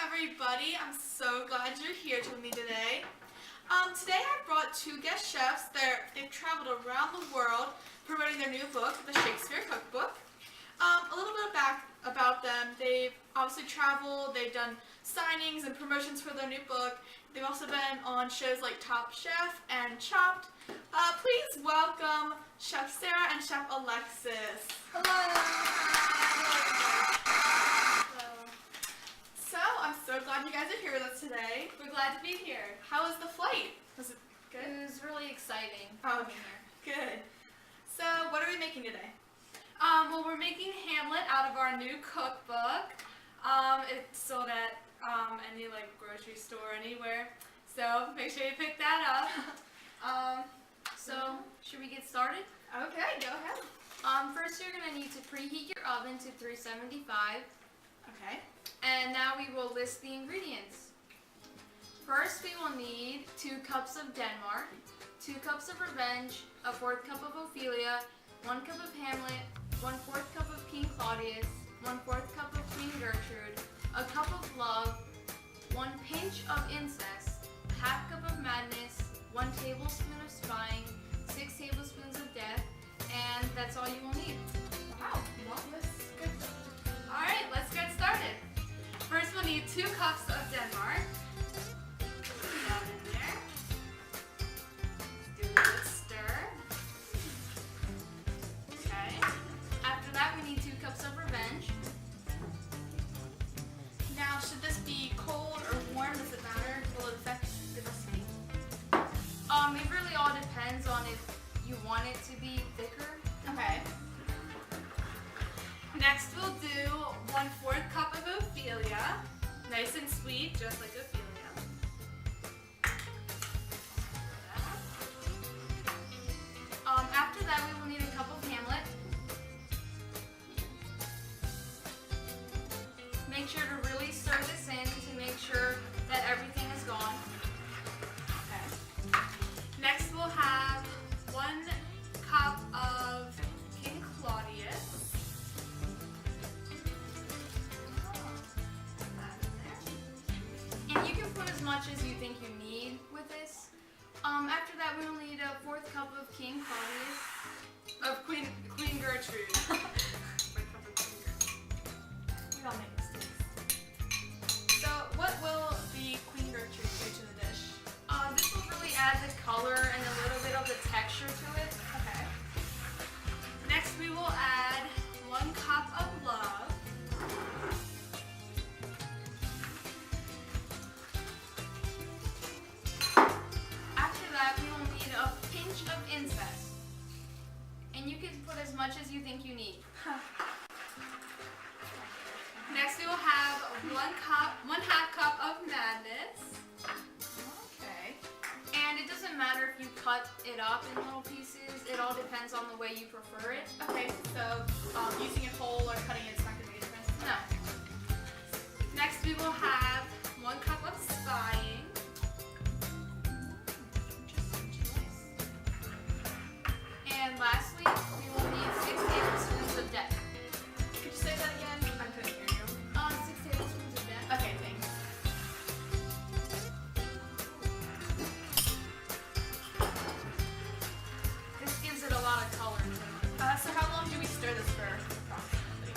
everybody. I'm so glad you're here with me today. Today I brought two guest chefs. They've traveled around the world promoting their new book, The Shakespeare Cookbook. A little bit about them. They've obviously traveled, they've done signings and promotions for their new book. They've also been on shows like Top Chef and Chopped. Please welcome Chef Sarah and Chef Alexis. So, I'm so glad you guys are here with us today. We're glad to be here. How was the flight? Was it good? It was really exciting. Oh, good. So, what are we making today? Well, we're making Hamlet out of our new cookbook. It's sold at any grocery store anywhere. So make sure you pick that up. So should we get started? Okay, go ahead. First you're gonna need to preheat your oven to 375. Okay. And now we will list the ingredients. First we will need 2 cups of Denmark, 2 cups of Revenge, a 1/4 cup of Ophelia, 1 cup of Hamlet, 1/4 cup of King Claudius, 1/4 cup of Queen Gertrude, a cup of love, 1 pinch of incest, 1/2 cup of madness, 1 tablespoon of spying, 6 tablespoons of death, and that's all you will need. Wow, long list. Good. Alright, let's get started. First we'll need 2 cups of Denmark. Put that in there. Do a good stir. Okay. After that we need 2 cups of Revenge. Now, should this be cold or warm? Does it matter? Will it affect the recipe? It really all depends on if you want it to be thicker. Okay. Next we'll do 1/4 cup of Ophelia. Nice and sweet, just like Ophelia. After that we will need a cup of Hamlet. Make sure to really stir this in to make sure that everything is gone. Okay. Next we'll have 1 cup of King Claudius. Put that in there. And you can put as much as you think you need with this. After that we will need a 1/4 cup of King Claudius. Of Queen Gertrude. 1/4 cup of Queen Gertrude. We all make mistakes. So, what will the Queen Gertrude do to the dish? This will really add the color and a little bit of the texture to it. Okay. Next we will add 1 cup of love. After that we will need a pinch of incest. And you can put as much as you think you need. Next we will have 1/2 cup of madness. Okay. And it doesn't matter if you cut it up in little pieces. It all depends on the way you prefer it. Okay, so using it whole or cutting it's not going to make a difference? No. Next we will have 1 cup of spying. And lastly, we will need 6 tablespoons of death. Could you say that again? I couldn't hear you. 6 tablespoons of death. Okay, thanks. This gives it a lot of color to it. So how long do we stir this for approximately?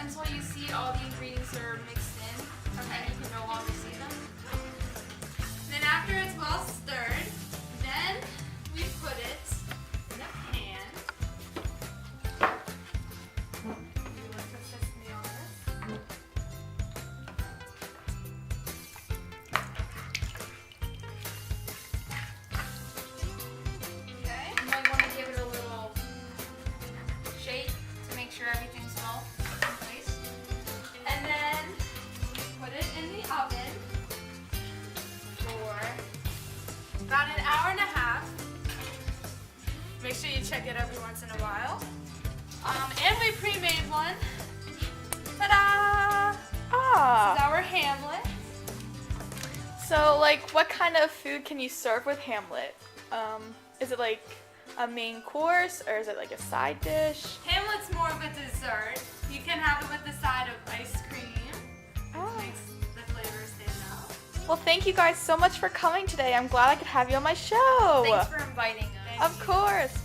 Until you see all the ingredients are mixed in. Okay. And you can no longer see them. Then after it's well stirred, then we put it in a pan. You want to assist me on this? Okay. You might want to give it a little shake to make sure everything's well in place. And then put it in the oven for about 1.5 hours. Make sure you check it every once in a while. And we pre-made one. Ta-da! This is our Hamlet. So, what kind of food can you serve with Hamlet? Is it a main course or is it a side dish? Hamlet's more of a dessert. You can have it with the side of ice cream. Oh. Makes the Well, thank you guys so much for coming today. I'm glad I could have you on my show. Thanks for inviting us. Of course.